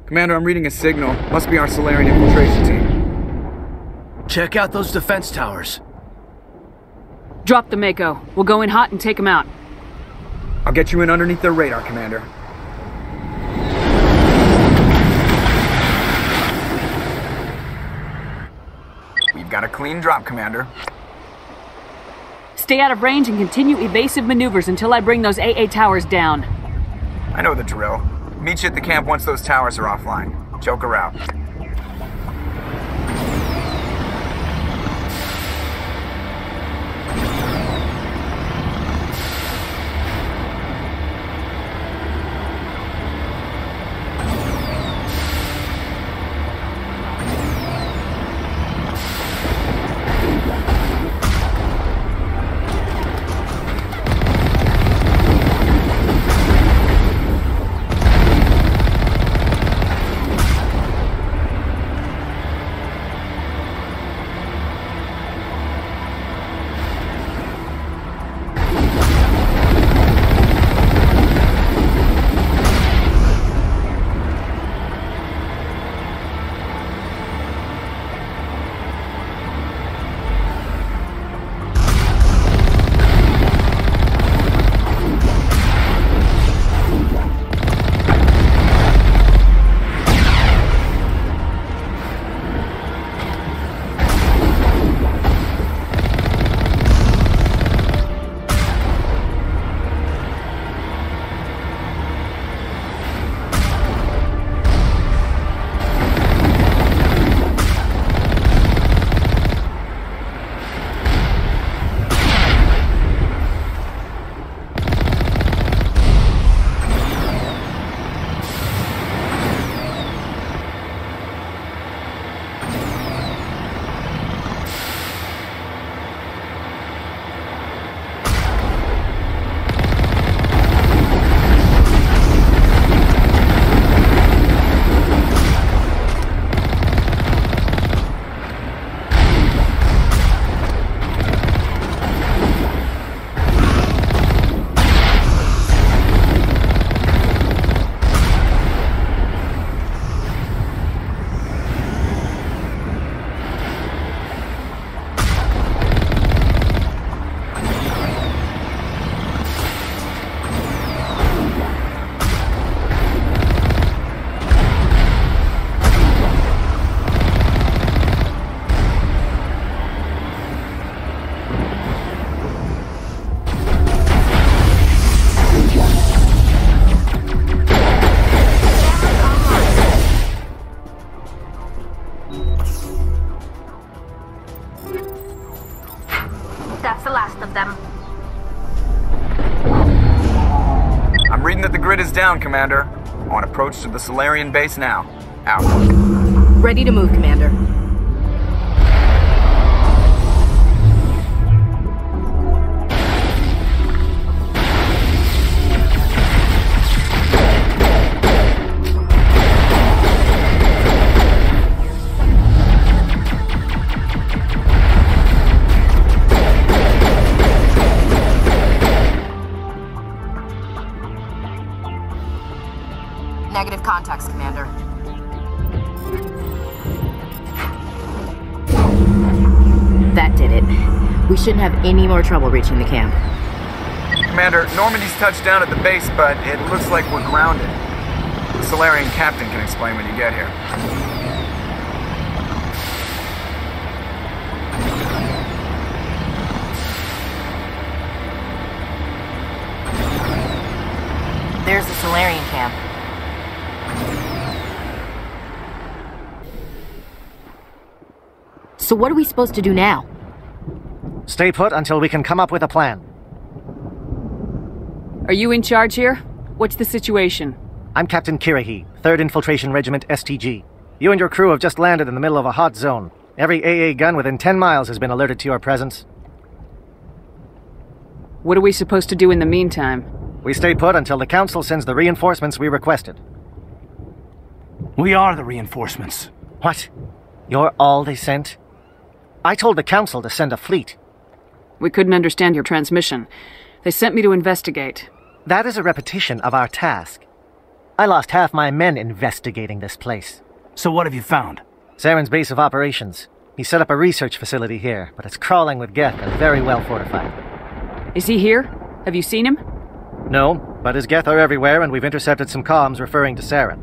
Commander, I'm reading a signal. Must be our Solarian infiltration team. Check out those defense towers. Drop the Mako. We'll go in hot and take them out. I'll get you in underneath their radar, Commander. We've got a clean drop, Commander. Stay out of range and continue evasive maneuvers until I bring those AA towers down. I know the drill. Meet you at the camp once those towers are offline. Joker out. That's the last of them. I'm reading that the grid is down, Commander. On approach to the Solarian base now. Out. Ready to move, Commander. Negative contacts, Commander. That did it. We shouldn't have any more trouble reaching the camp. Commander, Normandy's touched down at the base, but it looks like we're grounded. The Solarian captain can explain when you get here. There's the Solarian camp. So what are we supposed to do now? Stay put until we can come up with a plan. Are you in charge here? What's the situation? I'm Captain Kirahi, 3rd Infiltration Regiment STG. You and your crew have just landed in the middle of a hot zone. Every AA gun within 10 miles has been alerted to your presence. What are we supposed to do in the meantime? We stay put until the Council sends the reinforcements we requested. We are the reinforcements. What? You're all they sent? I told the Council to send a fleet. We couldn't understand your transmission. They sent me to investigate. That is a repetition of our task. I lost half my men investigating this place. So what have you found? Saren's base of operations. He set up a research facility here, but it's crawling with Geth and very well fortified. Is he here? Have you seen him? No, but his Geth are everywhere, and we've intercepted some comms referring to Saren.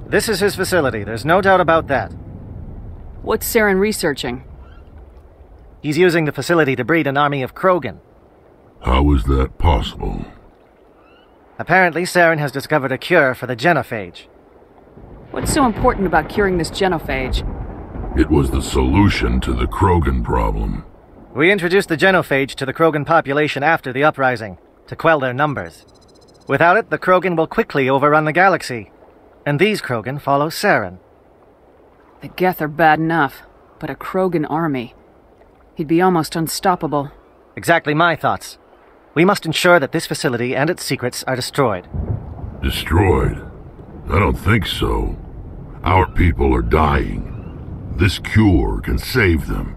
This is his facility, there's no doubt about that. What's Saren researching? He's using the facility to breed an army of Krogan. How is that possible? Apparently, Saren has discovered a cure for the genophage. What's so important about curing this genophage? It was the solution to the Krogan problem. We introduced the genophage to the Krogan population after the uprising, to quell their numbers. Without it, the Krogan will quickly overrun the galaxy. And these Krogan follow Saren. The Geth are bad enough, but a Krogan army. He'd be almost unstoppable. Exactly my thoughts. We must ensure that this facility and its secrets are destroyed. Destroyed? I don't think so. Our people are dying. This cure can save them.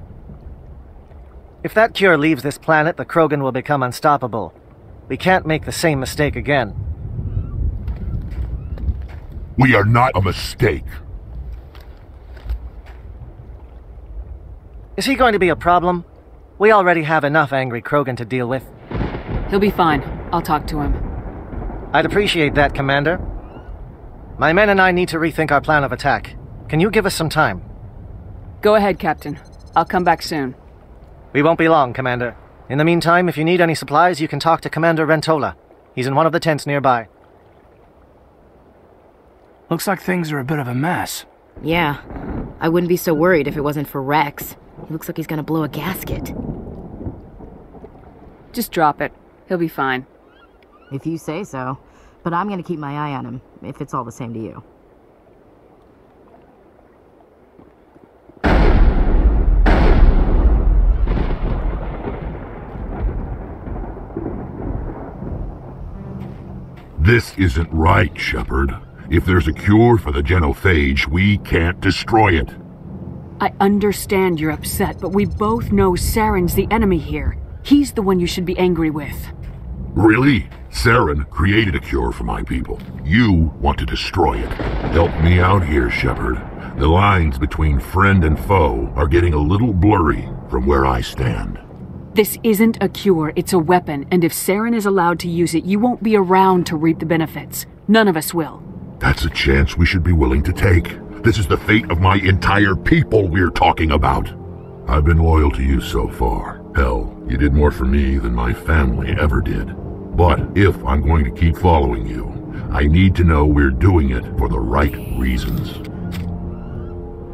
If that cure leaves this planet, the Krogan will become unstoppable. We can't make the same mistake again. We are not a mistake. Is he going to be a problem? We already have enough angry Krogan to deal with. He'll be fine. I'll talk to him. I'd appreciate that, Commander. My men and I need to rethink our plan of attack. Can you give us some time? Go ahead, Captain. I'll come back soon. We won't be long, Commander. In the meantime, if you need any supplies, you can talk to Commander Rentola. He's in one of the tents nearby. Looks like things are a bit of a mess. Yeah. I wouldn't be so worried if it wasn't for Rex. He looks like he's gonna blow a gasket. Just drop it. He'll be fine. If you say so. But I'm gonna keep my eye on him, if it's all the same to you. This isn't right, Shepard. If there's a cure for the genophage, we can't destroy it. I understand you're upset, but we both know Saren's the enemy here. He's the one you should be angry with. Really? Saren created a cure for my people. You want to destroy it. Help me out here, Shepard. The lines between friend and foe are getting a little blurry from where I stand. This isn't a cure, it's a weapon, and if Saren is allowed to use it, you won't be around to reap the benefits. None of us will. That's a chance we should be willing to take. This is the fate of my entire people we're talking about. I've been loyal to you so far. Hell, you did more for me than my family ever did. But if I'm going to keep following you, I need to know we're doing it for the right reasons.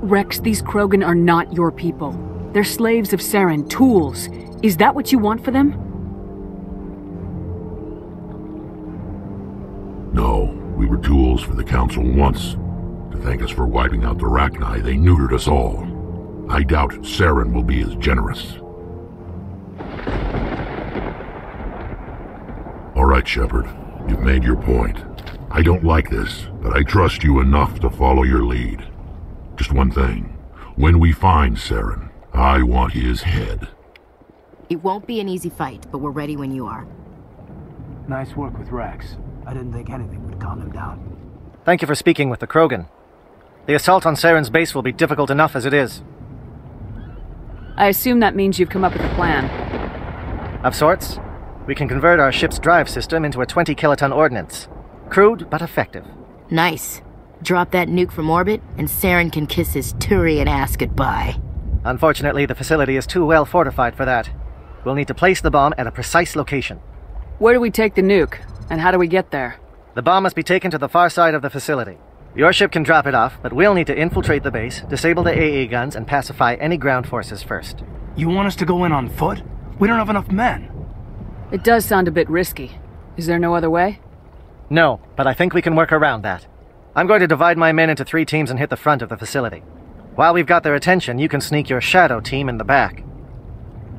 Rex, these Krogan are not your people. They're slaves of Saren, tools. Is that what you want for them? No, we were tools for the Council once. To thank us for wiping out the Rachni, they neutered us all. I doubt Saren will be as generous. All right, Shepard. You've made your point. I don't like this, but I trust you enough to follow your lead. Just one thing. When we find Saren, I want his head. It won't be an easy fight, but we're ready when you are. Nice work with Rex. I didn't think anything would calm him down. Thank you for speaking with the Krogan. The assault on Saren's base will be difficult enough as it is. I assume that means you've come up with a plan. Of sorts. We can convert our ship's drive system into a 20-kiloton ordnance. Crude, but effective. Nice. Drop that nuke from orbit, and Saren can kiss his Turian ass goodbye. Unfortunately, the facility is too well fortified for that. We'll need to place the bomb at a precise location. Where do we take the nuke? And how do we get there? The bomb must be taken to the far side of the facility. Your ship can drop it off, but we'll need to infiltrate the base, disable the AA guns, and pacify any ground forces first. You want us to go in on foot? We don't have enough men. It does sound a bit risky. Is there no other way? No, but I think we can work around that. I'm going to divide my men into 3 teams and hit the front of the facility. While we've got their attention, you can sneak your shadow team in the back.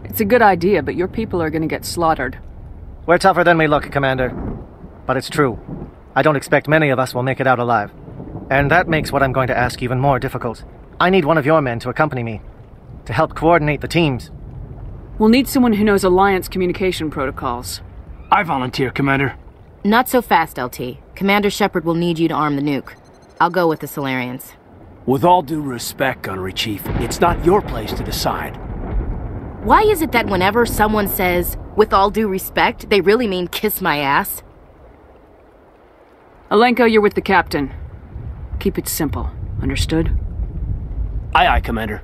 It's a good idea, but your people are gonna get slaughtered. We're tougher than we look, Commander. But it's true. I don't expect many of us will make it out alive. And that makes what I'm going to ask even more difficult. I need one of your men to accompany me, to help coordinate the teams. We'll need someone who knows Alliance communication protocols. I volunteer, Commander. Not so fast, LT. Commander Shepard will need you to arm the nuke. I'll go with the Solarians. With all due respect, Gunnery Chief, it's not your place to decide. Why is it that whenever someone says, with all due respect, they really mean kiss my ass? Alenko, you're with the captain. Keep it simple. Understood? Aye, aye, Commander.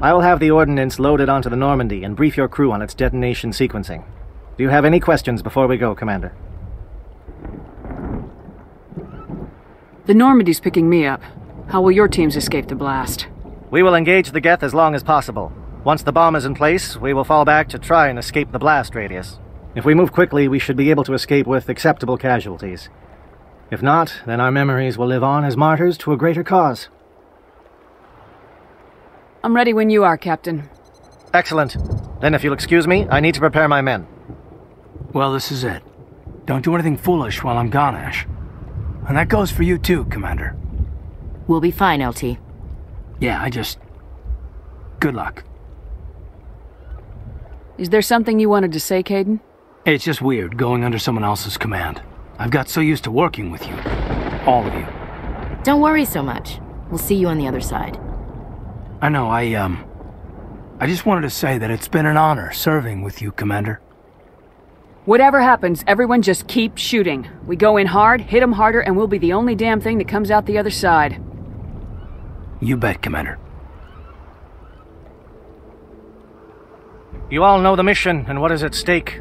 I will have the ordnance loaded onto the Normandy and brief your crew on its detonation sequencing. Do you have any questions before we go, Commander? The Normandy's picking me up. How will your teams escape the blast? We will engage the Geth as long as possible. Once the bomb is in place, we will fall back to try and escape the blast radius. If we move quickly, we should be able to escape with acceptable casualties. If not, then our memories will live on as martyrs to a greater cause. I'm ready when you are, Captain. Excellent. Then if you'll excuse me, I need to prepare my men. Well, this is it. Don't do anything foolish while I'm gone, Ash. And that goes for you too, Commander. We'll be fine, LT. Yeah, good luck. Is there something you wanted to say, Caden? It's just weird going under someone else's command. I've got so used to working with you. All of you. Don't worry so much. We'll see you on the other side. I know, I just wanted to say that it's been an honor serving with you, Commander. Whatever happens, everyone just keep shooting. We go in hard, hit them harder, and we'll be the only damn thing that comes out the other side. You bet, Commander. You all know the mission and what is at stake.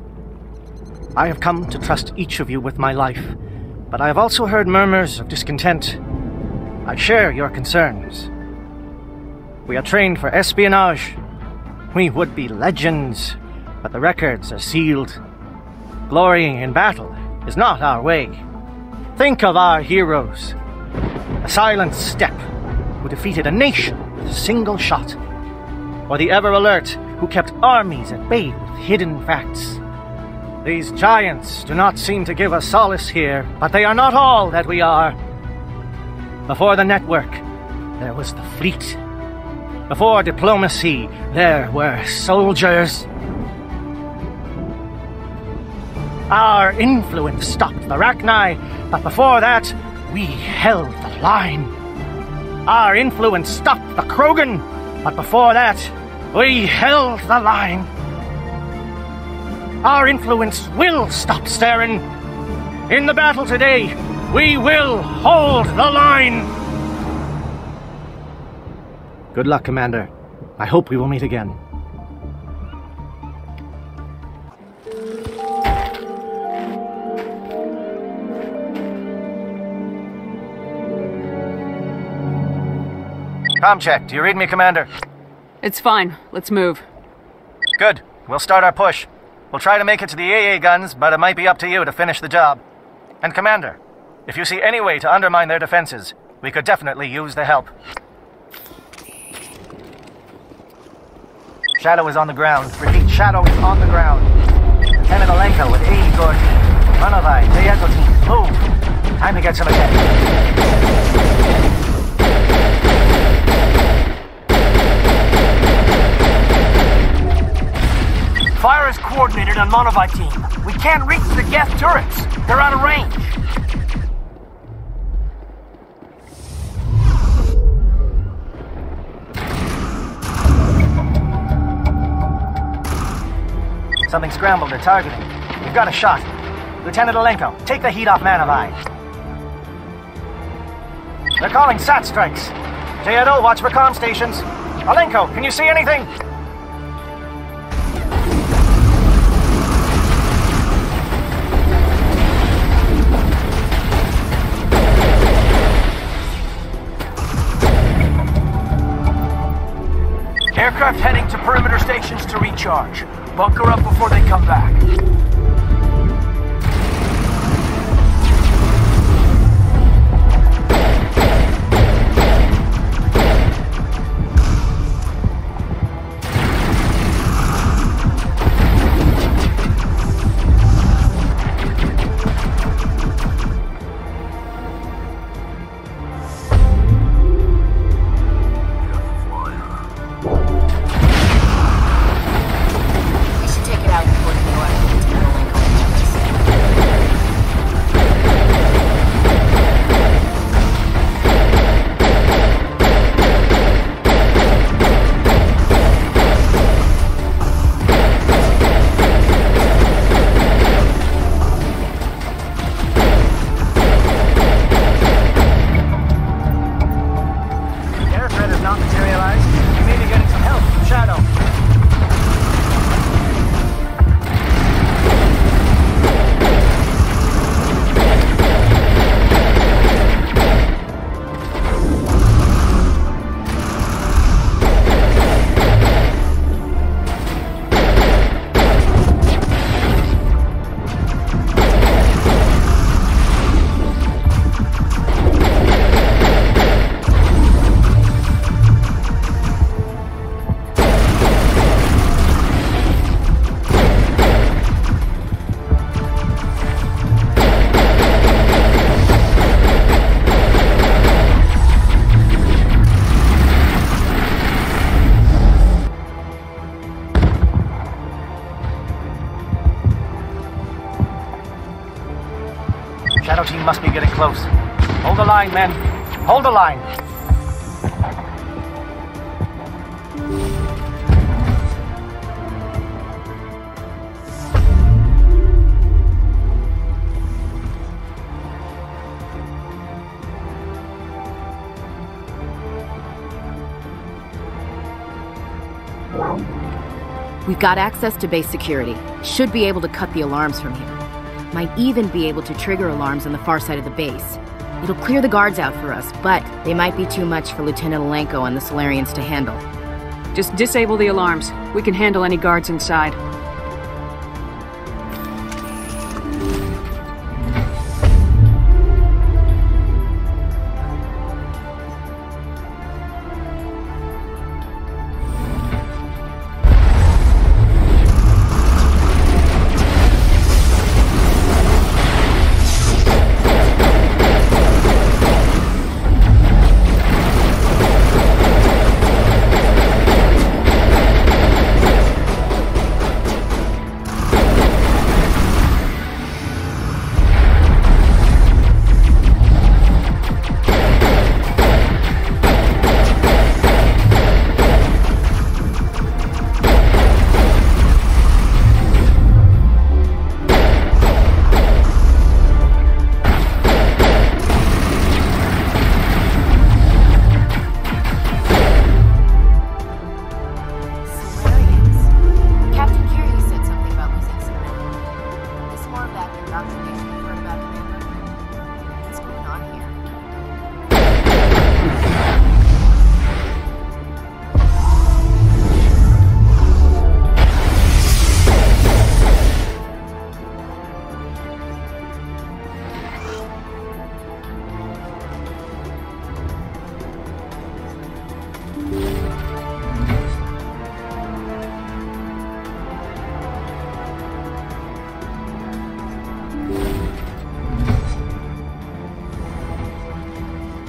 I have come to trust each of you with my life, but I have also heard murmurs of discontent. I share your concerns. We are trained for espionage. We would be legends, but the records are sealed. Glorying in battle is not our way. Think of our heroes. A silent step who defeated a nation with a single shot. Or the ever-alert who kept armies at bay with hidden facts. These giants do not seem to give us solace here, but they are not all that we are. Before the network, there was the fleet. Before diplomacy, there were soldiers. Our influence stopped the Rachni, but before that, we held the line. Our influence stopped the Krogan, but before that, we held the line. Our influence will stop Saren. In the battle today, we will hold the line. Good luck, Commander. I hope we will meet again. Comm check. Do you read me, Commander? It's fine. Let's move. Good. We'll start our push. We'll try to make it to the AA guns, but it might be up to you to finish the job. And Commander, if you see any way to undermine their defenses, we could definitely use the help. Shadow is on the ground. Repeat, Shadow is on the ground. Lieutenant Alenko with AE Gordon. Runovai, J-Echo team, move. Time to get some attention. Fire is coordinated on Monovi team. We can't reach the Geth turrets. They're out of range. Something scrambled their targeting. We've got a shot. Lieutenant Alenko, take the heat off Manovi. They're calling SAT strikes. J-Edo, watch for comm stations. Alenko, can you see anything? Aircraft heading to perimeter stations to recharge. Bunker up before they come back. We should take it out before the door. Rhino team must be getting close. Hold the line, men. Hold the line. We've got access to base security. Should be able to cut the alarms from here. Might even be able to trigger alarms on the far side of the base. It'll clear the guards out for us, but they might be too much for Lieutenant Alenko and the Solarians to handle. Just disable the alarms. We can handle any guards inside.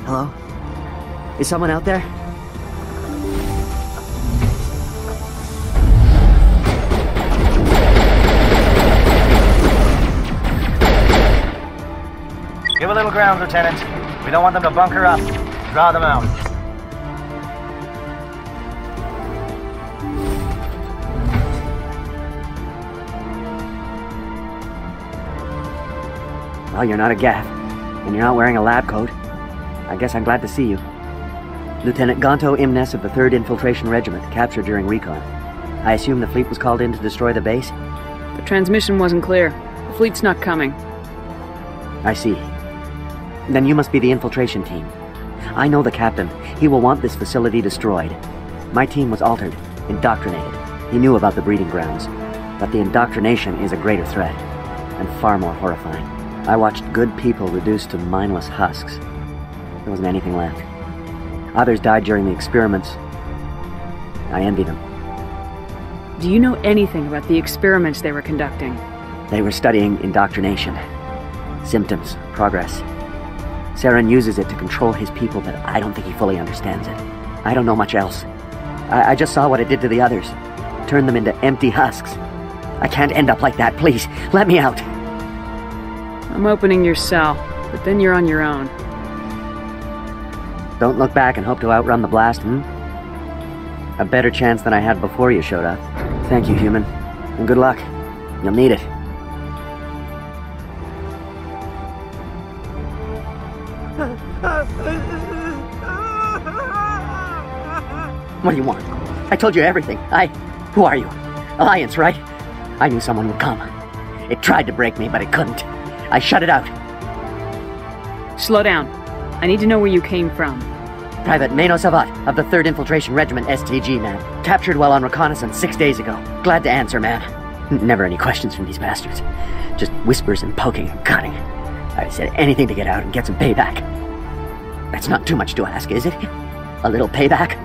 Hello? Is someone out there? Give a little ground, Lieutenant. We don't want them to bunker up. Draw them out. Well, you're not a Gaff, and you're not wearing a lab coat. I guess I'm glad to see you. Lieutenant Gonto Imnes of the 3rd Infiltration Regiment, captured during recon. I assume the fleet was called in to destroy the base? The transmission wasn't clear. The fleet's not coming. I see. Then you must be the infiltration team. I know the captain. He will want this facility destroyed. My team was altered, indoctrinated. He knew about the breeding grounds. But the indoctrination is a greater threat, and far more horrifying. I watched good people reduced to mindless husks. There wasn't anything left. Others died during the experiments. I envy them. Do you know anything about the experiments they were conducting? They were studying indoctrination. Symptoms, progress. Saren uses it to control his people, but I don't think he fully understands it. I don't know much else. I just saw what it did to the others. Turned them into empty husks. I can't end up like that, please. Let me out. I'm opening your cell, but then you're on your own. Don't look back and hope to outrun the blast, A better chance than I had before you showed up. Thank you, human. And good luck. You'll need it. What do you want? I told you everything. Who are you? Alliance, right? I knew someone would come. It tried to break me, but it couldn't. I shut it out. Slow down. I need to know where you came from. Private Mano Savat of the 3rd Infiltration Regiment STG, man. Captured while on reconnaissance 6 days ago. Glad to answer, man. Never any questions from these bastards. Just whispers and poking and cutting. I said anything to get out and get some payback. That's not too much to ask, is it? A little payback?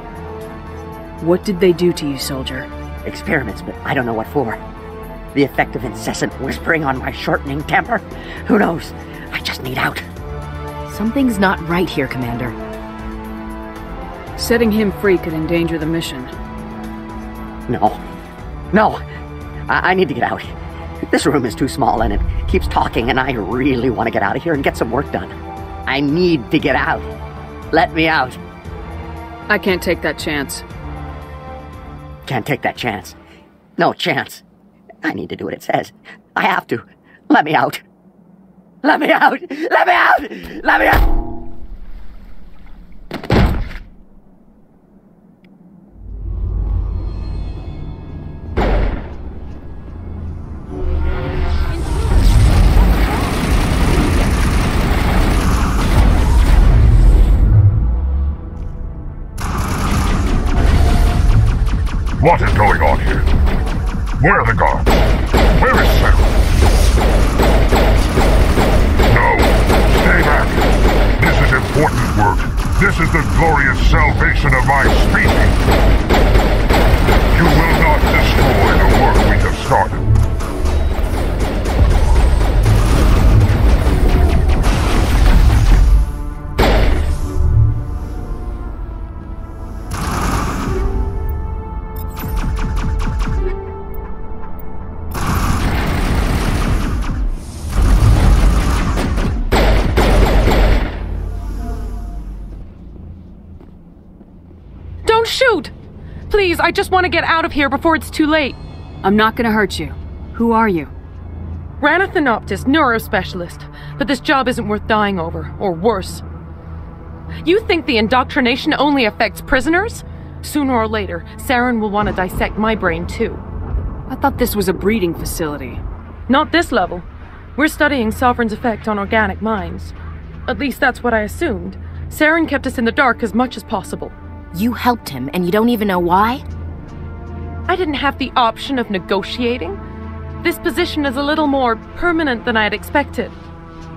What did they do to you, soldier? Experiments, but I don't know what for. The effect of incessant whispering on my shortening temper? Who knows? I just need out. Something's not right here, Commander. Setting him free could endanger the mission. No. I need to get out. This room is too small and it keeps talking, and I really want to get out of here and get some work done. I need to get out. Let me out. I can't take that chance. Can't take that chance. No chance. I need to do what it says. I have to. Let me out. Let me out! Let me out! Let me out! What is going on here? Where are the guards? Where is Sarah? No, stay back. This is important work. This is the glorious salvation of my species. You will not destroy the work we have started. Shoot! Please, I just want to get out of here before it's too late. I'm not gonna hurt you. Who are you? Ranathanoptis, neurospecialist. But this job isn't worth dying over, or worse. You think the indoctrination only affects prisoners? Sooner or later, Saren will want to dissect my brain too. I thought this was a breeding facility. Not this level. We're studying Sovereign's effect on organic minds. At least that's what I assumed. Saren kept us in the dark as much as possible. You helped him, and you don't even know why? I didn't have the option of negotiating. This position is a little more permanent than I had expected.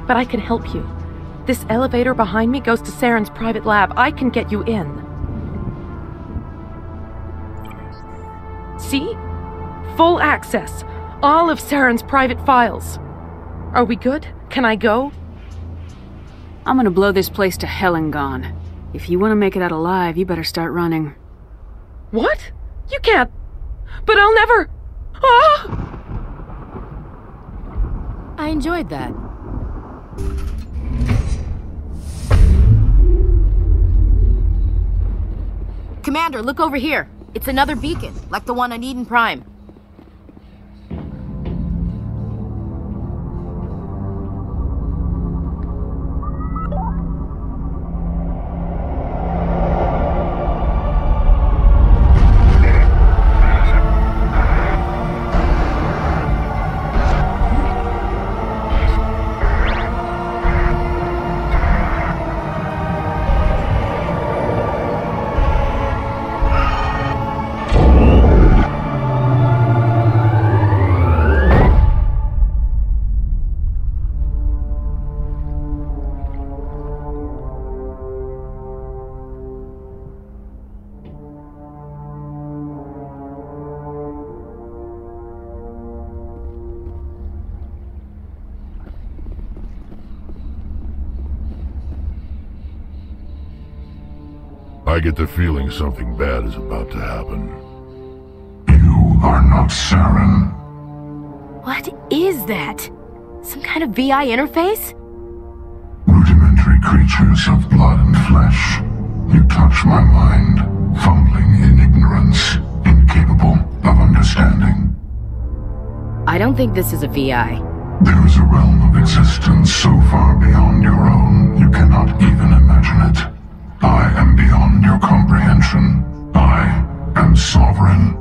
But I can help you. This elevator behind me goes to Saren's private lab. I can get you in. See? Full access. All of Saren's private files. Are we good? Can I go? I'm gonna blow this place to hell and gone. If you want to make it out alive, you better start running. What? You can't. But I'll never. Ah! I enjoyed that. Commander, look over here. It's another beacon, like the one on Eden Prime. I get the feeling something bad is about to happen. You are not Saren. What is that? Some kind of VI interface? Rudimentary creatures of blood and flesh. You touch my mind, fumbling in ignorance, incapable of understanding. I don't think this is a VI. There is a realm of existence so far beyond your own, you cannot even imagine it. I am beyond your comprehension. I am Sovereign.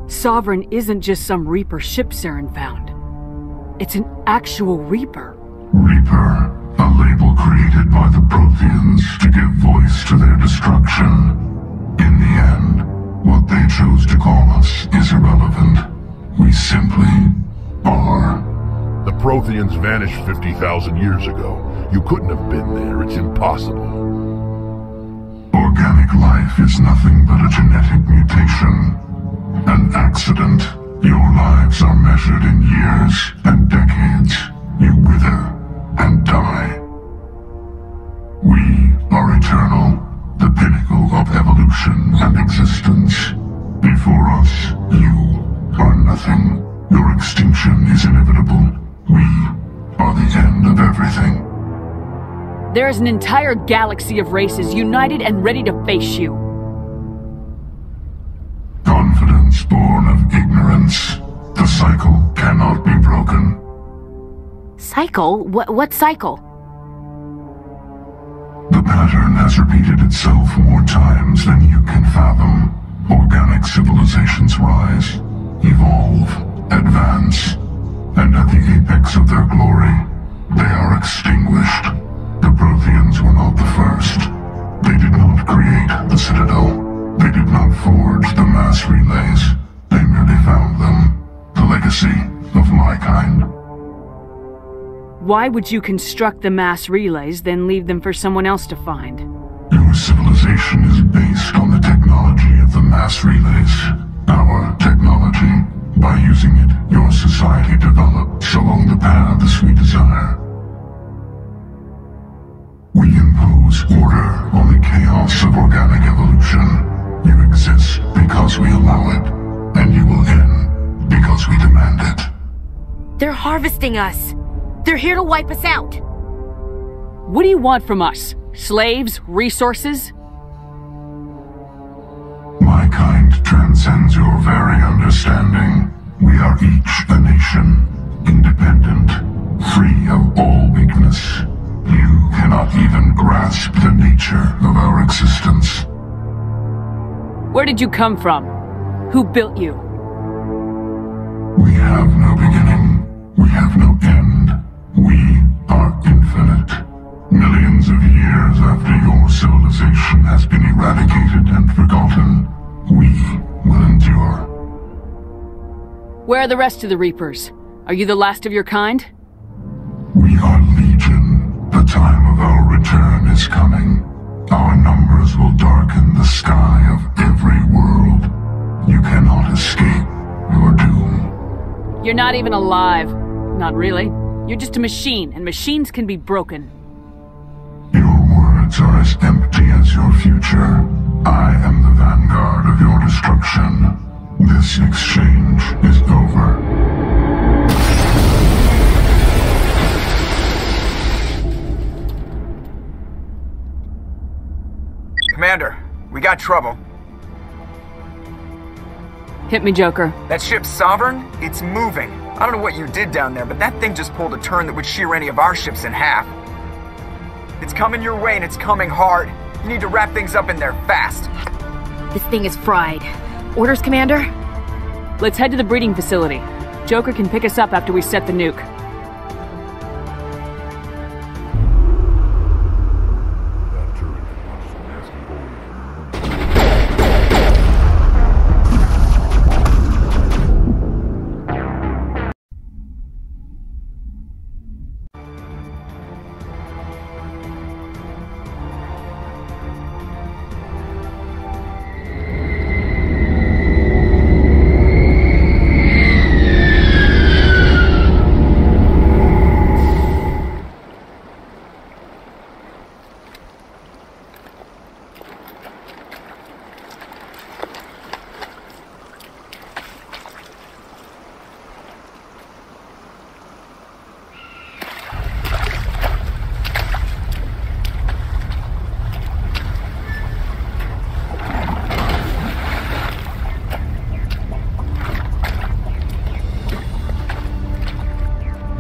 Sovereign isn't just some Reaper ship Saren found. It's an actual Reaper. Reaper, a label created by the Protheans to give voice to their destruction. In the end, what they chose to call us is irrelevant. We simply are. The Protheans vanished 50,000 years ago. You couldn't have been there. It's impossible. Organic life is nothing but a genetic mutation. An accident. Your lives are measured in years and decades. You wither and die. We are eternal, the pinnacle of evolution and existence. Before us, you are nothing. Your extinction is inevitable. We are the end of everything. There is an entire galaxy of races united and ready to face you. Confidence born of ignorance. The cycle cannot be broken. Cycle? What cycle? The pattern has repeated itself more times than you can fathom. Organic civilizations rise, evolve, advance, and at the apex of their glory, they are extinguished. The Protheans were not the first. They did not create the Citadel. They did not forge the mass relays. They merely found them. The legacy of my kind. Why would you construct the mass relays, then leave them for someone else to find? Your civilization is based on the technology of the mass relays. Our technology. By using it, your society develops along the paths we desire. We impose order on the chaos of organic evolution. You exist because we allow it, and you will end because we demand it. They're harvesting us. They're here to wipe us out. What do you want from us? Slaves? Resources? My kind transcends your very understanding. We are each a nation, independent, free of all weakness. You cannot even grasp the nature of our existence. Where did you come from? Who built you? We have no beginning. We have no end. We are infinite. Millions of years after your civilization has been eradicated and forgotten, we will endure. Where are the rest of the Reapers? Are you the last of your kind? We are legion. The time of our return is coming. Our numbers will darken the sky of every world. You cannot escape your doom. You're not even alive. Not really. You're just a machine, and machines can be broken. Your words are as empty as your future. I am the vanguard of your destruction. This exchange is over. Commander, we got trouble. Hit me, Joker. That ship's Sovereign? It's moving. I don't know what you did down there, but that thing just pulled a turn that would shear any of our ships in half. It's coming your way and it's coming hard. You need to wrap things up in there fast. This thing is fried. Orders, Commander? Let's head to the breeding facility. Joker can pick us up after we set the nuke.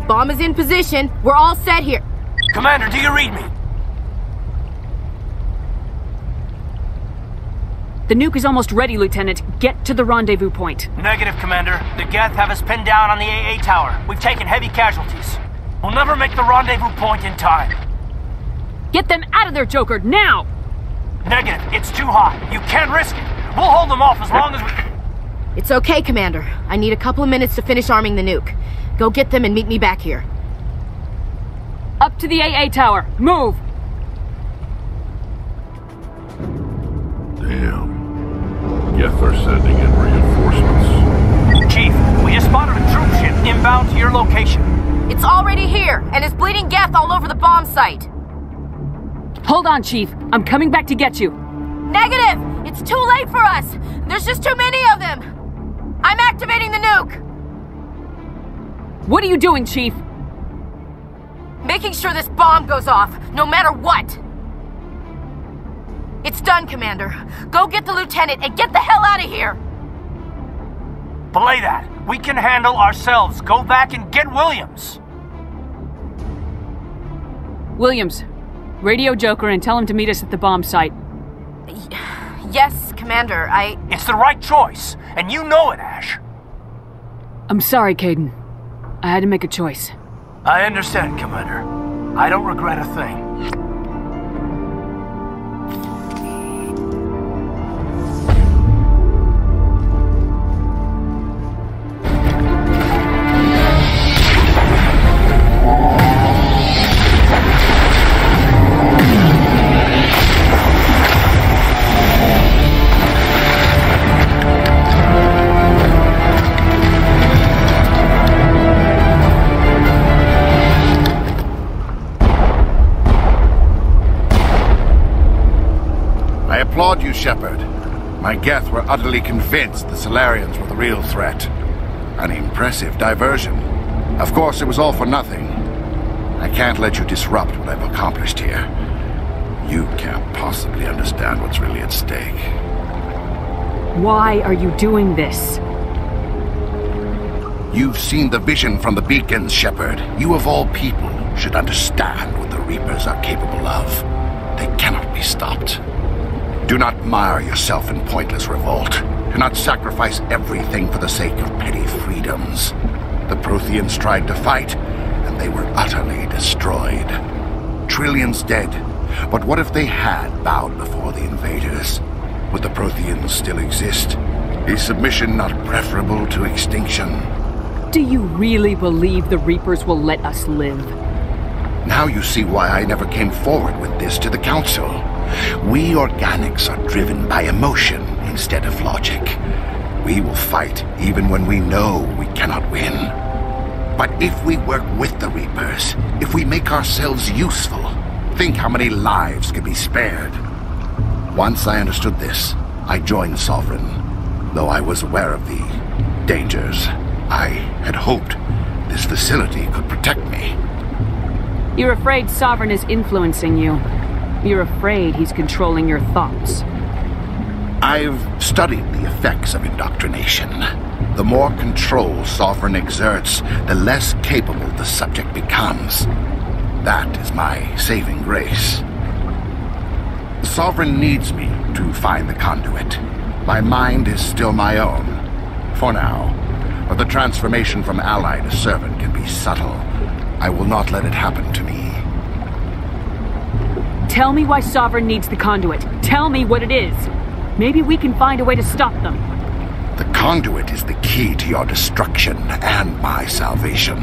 Bomb is in position. We're all set here. Commander, do you read me? The nuke is almost ready, Lieutenant. Get to the rendezvous point. Negative, Commander. The Geth have us pinned down on the AA tower. We've taken heavy casualties. We'll never make the rendezvous point in time. Get them out of there, Joker, now! Negative. It's too hot. You can't risk it. We'll hold them off as long as we... It's okay, Commander. I need a couple of minutes to finish arming the nuke. Go get them and meet me back here. Up to the AA tower. Move! Damn. Geth are sending in reinforcements. Chief, we just spotted a troop ship inbound to your location. It's already here, and is bleeding Geth all over the bomb site. Hold on, Chief. I'm coming back to get you. Negative! It's too late for us! There's just too many of them! I'm activating the nuke! What are you doing, Chief? Making sure this bomb goes off, no matter what! It's done, Commander. Go get the lieutenant and get the hell out of here! Belay that. We can handle ourselves. Go back and get Williams. Williams, radio Joker and tell him to meet us at the bomb site. Yes, Commander, It's the right choice, and you know it, Ash. I'm sorry, Caden. I had to make a choice. I understand, Commander. I don't regret a thing. applaud you, Shepard. My Geth were utterly convinced the Solarians were the real threat. An impressive diversion. Of course, it was all for nothing. I can't let you disrupt what I've accomplished here. You can't possibly understand what's really at stake. Why are you doing this? You've seen the vision from the beacons, Shepard. You of all people should understand what the Reapers are capable of. They cannot be stopped. Do not mire yourself in pointless revolt. Do not sacrifice everything for the sake of petty freedoms. The Protheans tried to fight, and they were utterly destroyed. Trillions dead. But what if they had bowed before the invaders? Would the Protheans still exist? Is submission not preferable to extinction? Do you really believe the Reapers will let us live? Now you see why I never came forward with this to the Council. We organics are driven by emotion instead of logic. We will fight even when we know we cannot win. But if we work with the Reapers, if we make ourselves useful, think how many lives could be spared. Once I understood this, I joined Sovereign, though I was aware of the dangers. I had hoped this facility could protect me. You're afraid Sovereign is influencing you. You're afraid he's controlling your thoughts. I've studied the effects of indoctrination. The more control Sovereign exerts, the less capable the subject becomes. That is my saving grace. Sovereign needs me to find the conduit. My mind is still my own, for now. But the transformation from ally to servant can be subtle. I will not let it happen to me. Tell me why Sovereign needs the conduit. Tell me what it is. Maybe we can find a way to stop them. The conduit is the key to your destruction and my salvation.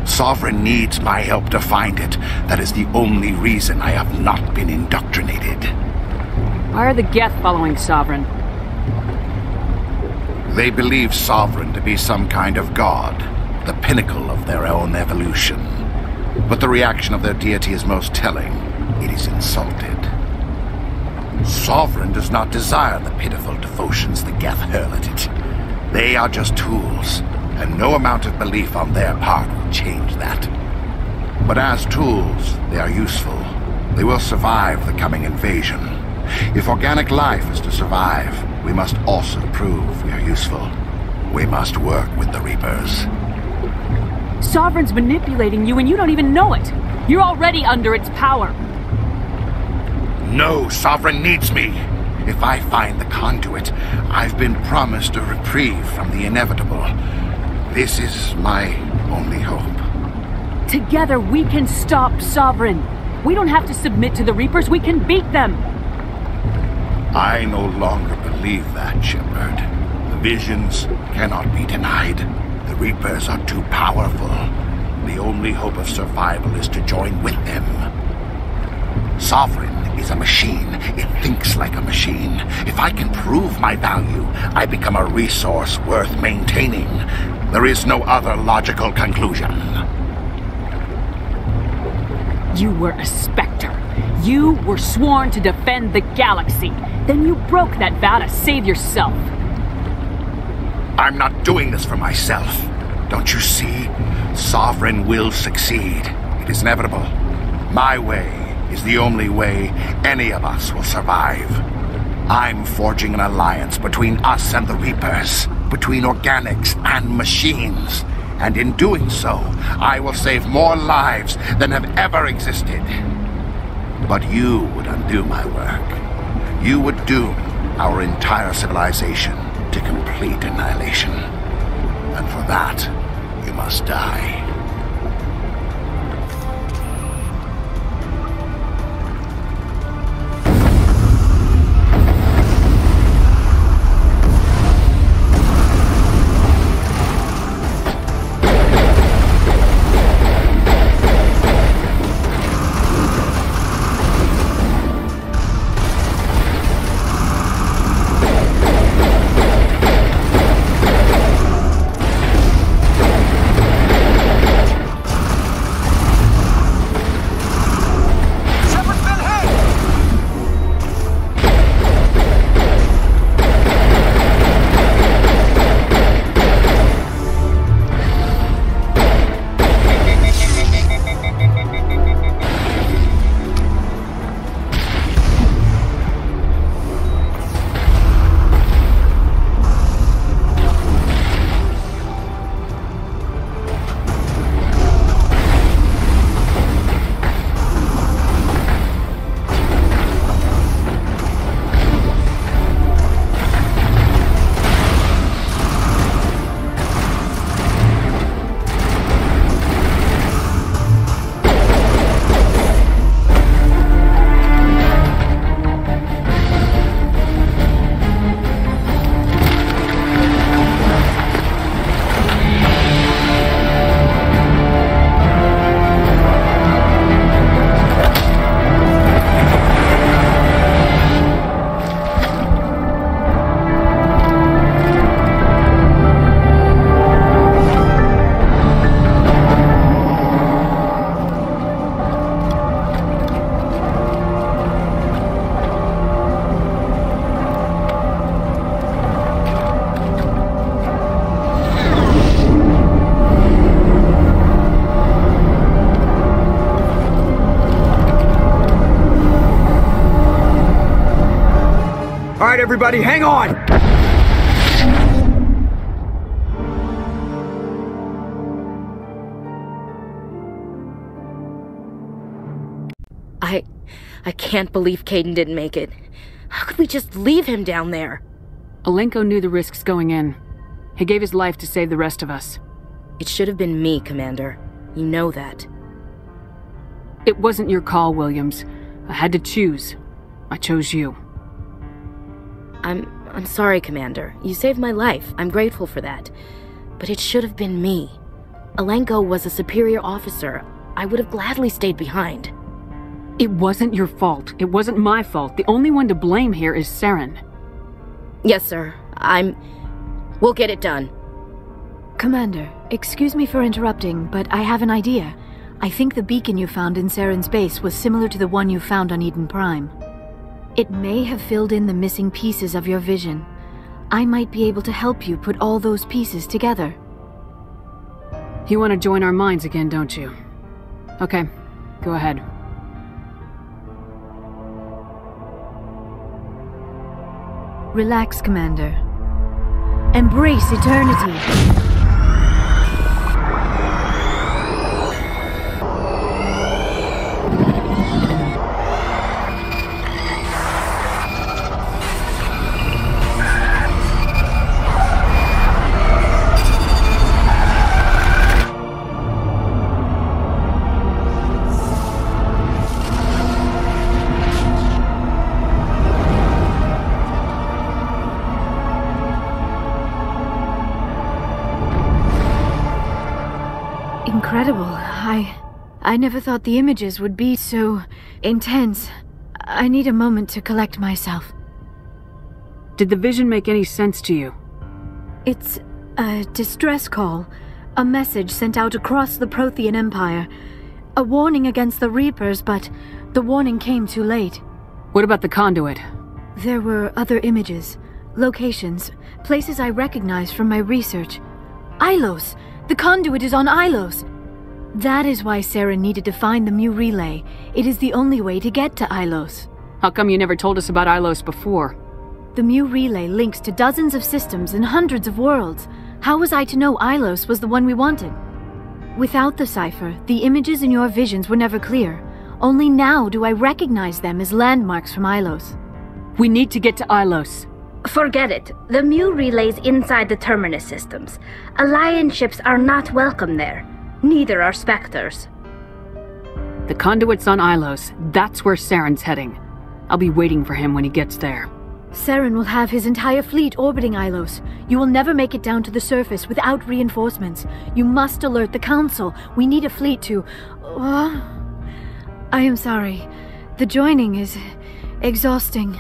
Sovereign needs my help to find it. That is the only reason I have not been indoctrinated. Why are the Geth following Sovereign? They believe Sovereign to be some kind of god, the pinnacle of their own evolution. But the reaction of their deity is most telling. It is insulted. Sovereign does not desire the pitiful devotions the Geth hurl at it. They are just tools, and no amount of belief on their part will change that. But as tools, they are useful. They will survive the coming invasion. If organic life is to survive, we must also prove we are useful. We must work with the Reapers. Sovereign's manipulating you and you don't even know it. You're already under its power. No, Sovereign needs me. If I find the conduit, I've been promised a reprieve from the inevitable. This is my only hope. Together we can stop Sovereign. We don't have to submit to the Reapers, we can beat them. I no longer believe that, Shepard. The visions cannot be denied. The Reapers are too powerful. The only hope of survival is to join with them. Sovereign is a machine. It thinks like a machine. If I can prove my value, I become a resource worth maintaining. There is no other logical conclusion. You were a Spectre. You were sworn to defend the galaxy. Then you broke that vow to save yourself. I'm not doing this for myself. Don't you see? Sovereign will succeed. It is inevitable. My way is the only way any of us will survive. I'm forging an alliance between us and the Reapers, between organics and machines. And in doing so, I will save more lives than have ever existed. But you would undo my work. You would doom our entire civilization to complete annihilation. And for that, you must die. All right, everybody, hang on! I can't believe Caden didn't make it. How could we just leave him down there? Alenko knew the risks going in. He gave his life to save the rest of us. It should have been me, Commander. You know that. It wasn't your call, Williams. I had to choose. I chose you. I'm sorry, Commander. You saved my life. I'm grateful for that. But it should have been me. Alenko was a superior officer. I would have gladly stayed behind. It wasn't your fault. It wasn't my fault. The only one to blame here is Saren. Yes, sir. We'll get it done. Commander, excuse me for interrupting, but I have an idea. I think the beacon you found in Saren's base was similar to the one you found on Eden Prime. It may have filled in the missing pieces of your vision. I might be able to help you put all those pieces together. You want to join our minds again, don't you? Okay, go ahead. Relax, Commander. Embrace eternity. Incredible. I never thought the images would be so intense. I need a moment to collect myself. Did the vision make any sense to you? It's a distress call. A message sent out across the Prothean Empire. A warning against the Reapers, but the warning came too late. What about the conduit? There were other images, locations, places I recognized from my research. Ilos! The conduit is on Ilos! That is why Saren needed to find the Mu relay. It is the only way to get to Ilos. How come you never told us about Ilos before? The Mu relay links to dozens of systems and hundreds of worlds. How was I to know Ilos was the one we wanted? Without the cipher, the images in your visions were never clear. Only now do I recognize them as landmarks from Ilos. We need to get to Ilos. Forget it. The Mu relay's inside the Terminus systems. Alliance ships are not welcome there. Neither are Spectres. The conduit's on Ilos. That's where Saren's heading. I'll be waiting for him when he gets there. Saren will have his entire fleet orbiting Ilos. You will never make it down to the surface without reinforcements. You must alert the Council. We need a fleet to... I am sorry. The joining is exhausting.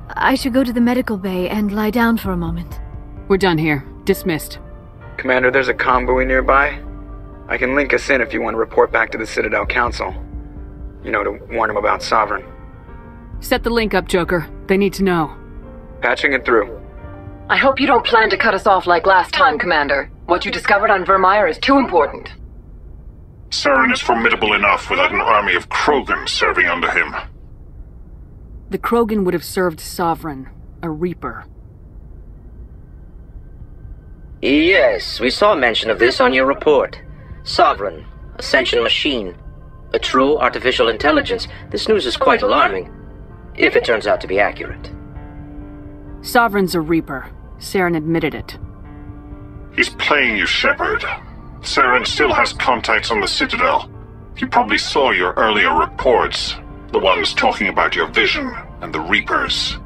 I should go to the medical bay and lie down for a moment. We're done here. Dismissed. Commander, there's a convoy nearby. I can link us in if you want to report back to the Citadel Council. You know, to warn them about Sovereign. Set the link up, Joker. They need to know. Patching it through. I hope you don't plan to cut us off like last time, Commander. What you discovered on Virmire is too important. Saren is formidable enough without an army of Krogan serving under him. The Krogan would have served Sovereign, a Reaper. Yes, we saw mention of this on your report. Sovereign, Ascension machine, a true artificial intelligence. This news is quite alarming, if it turns out to be accurate. Sovereign's a Reaper. Saren admitted it. He's playing you, Shepard. Saren still has contacts on the Citadel. He probably saw your earlier reports. The ones talking about your vision and the Reapers.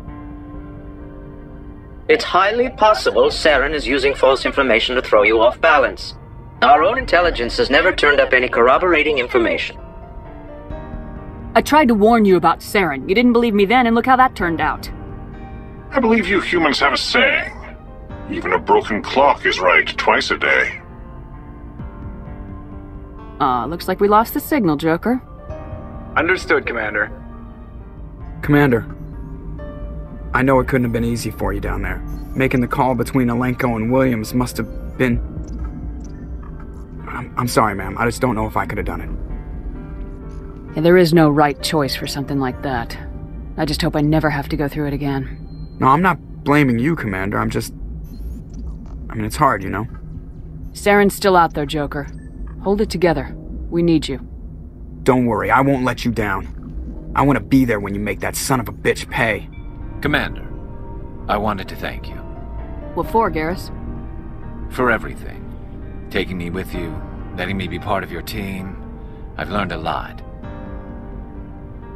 It's highly possible Saren is using false information to throw you off balance. Our own intelligence has never turned up any corroborating information. I tried to warn you about Saren. You didn't believe me then, and look how that turned out. I believe you humans have a saying. Even a broken clock is right twice a day. Looks like we lost the signal, Joker. Understood, Commander. Commander, I know it couldn't have been easy for you down there. Making the call between Alenko and Williams must have been... I'm sorry, ma'am. I just don't know if I could have done it. Yeah, there is no right choice for something like that. I just hope I never have to go through it again. No, I'm not blaming you, Commander. I'm just... I mean, it's hard, you know? Saren's still out there, Joker. Hold it together. We need you. Don't worry, I won't let you down. I want to be there when you make that son of a bitch pay. Commander, I wanted to thank you. What for, Garrus? For everything. Taking me with you, letting me be part of your team. I've learned a lot.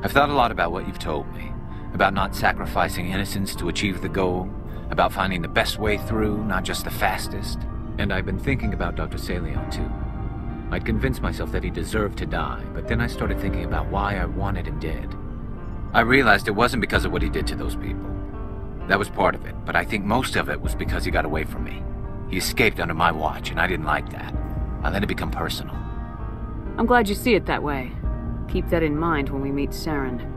I've thought a lot about what you've told me. About not sacrificing innocence to achieve the goal. About finding the best way through, not just the fastest. And I've been thinking about Dr. Saleon, too. I'd convinced myself that he deserved to die, but then I started thinking about why I wanted him dead. I realized it wasn't because of what he did to those people. That was part of it, but I think most of it was because he got away from me. He escaped under my watch, and I didn't like that. I let it become personal. I'm glad you see it that way. Keep that in mind when we meet Saren.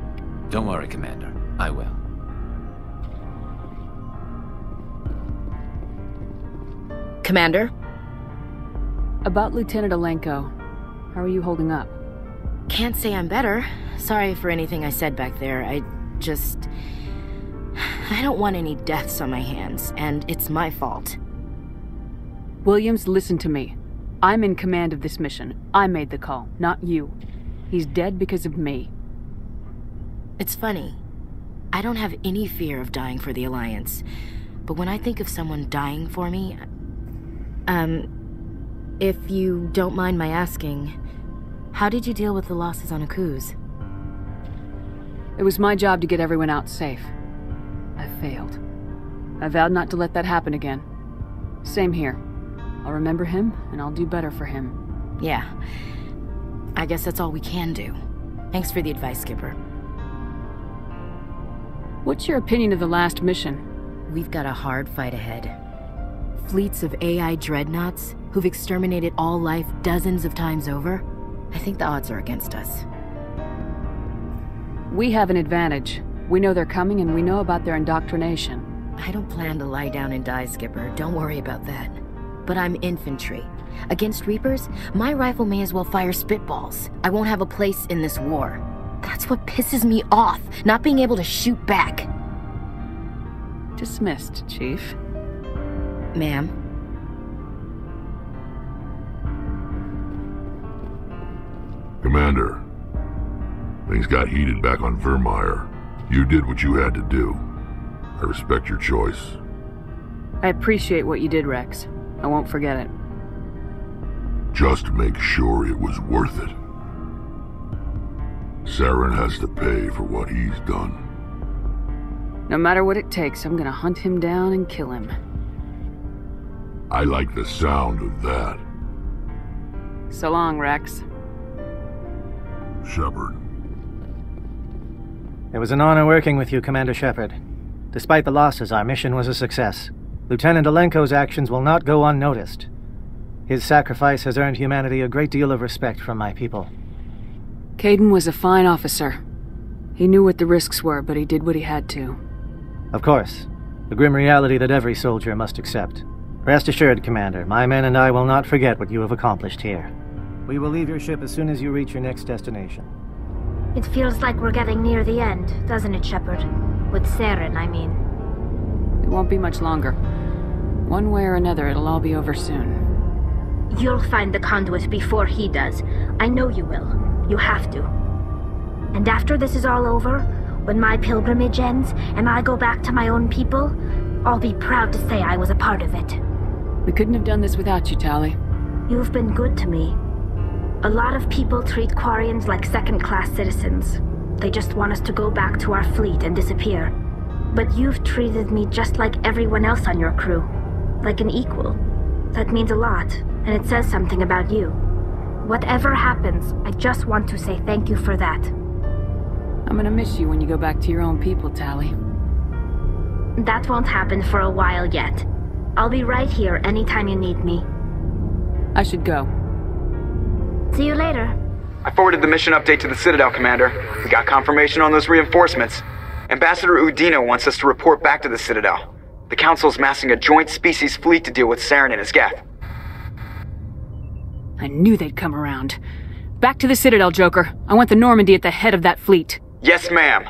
Don't worry, Commander. I will. Commander? About Lieutenant Alenko. How are you holding up? Can't say I'm better. Sorry for anything I said back there. I don't want any deaths on my hands, and it's my fault. Williams, listen to me. I'm in command of this mission. I made the call, not you. He's dead because of me. It's funny. I don't have any fear of dying for the Alliance. But when I think of someone dying for me... if you don't mind my asking, how did you deal with the losses on Akuz? It was my job to get everyone out safe. I failed. I vowed not to let that happen again. Same here. I'll remember him, and I'll do better for him. Yeah. I guess that's all we can do. Thanks for the advice, Skipper. What's your opinion of the last mission? We've got a hard fight ahead. Fleets of AI dreadnoughts who've exterminated all life dozens of times over. I think the odds are against us. We have an advantage. We know they're coming, and we know about their indoctrination. I don't plan to lie down and die, Skipper. Don't worry about that. but I'm infantry. Against Reapers, my rifle may as well fire spitballs. I won't have a place in this war. That's what pisses me off, not being able to shoot back. Dismissed, Chief. Ma'am. Commander, things got heated back on Virmire. You did what you had to do. I respect your choice. I appreciate what you did, Rex. I won't forget it. Just make sure it was worth it. Saren has to pay for what he's done. No matter what it takes, I'm gonna hunt him down and kill him. I like the sound of that. So long, Rex. Shepard. It was an honor working with you, Commander Shepard. Despite the losses, our mission was a success. Lieutenant Alenko's actions will not go unnoticed. His sacrifice has earned humanity a great deal of respect from my people. Kaidan was a fine officer. He knew what the risks were, but he did what he had to. Of course. The grim reality that every soldier must accept. Rest assured, Commander, my men and I will not forget what you have accomplished here. We will leave your ship as soon as you reach your next destination. It feels like we're getting near the end, doesn't it, Shepard? With Saren, I mean. It won't be much longer. One way or another, it'll all be over soon. You'll find the conduit before he does. I know you will. You have to. And after this is all over, when my pilgrimage ends and I go back to my own people, I'll be proud to say I was a part of it. We couldn't have done this without you, Tali. You've been good to me. A lot of people treat Quarians like second-class citizens. They just want us to go back to our fleet and disappear. But you've treated me just like everyone else on your crew. Like an equal. That means a lot, and it says something about you. Whatever happens, I just want to say thank you for that. I'm gonna miss you when you go back to your own people, Tali. That won't happen for a while yet. I'll be right here anytime you need me. I should go. See you later. I forwarded the mission update to the Citadel, Commander. We got confirmation on those reinforcements. Ambassador Udino wants us to report back to the Citadel. The Council's massing a joint species fleet to deal with Saren and his Geth. I knew they'd come around. Back to the Citadel, Joker. I want the Normandy at the head of that fleet. Yes, ma'am.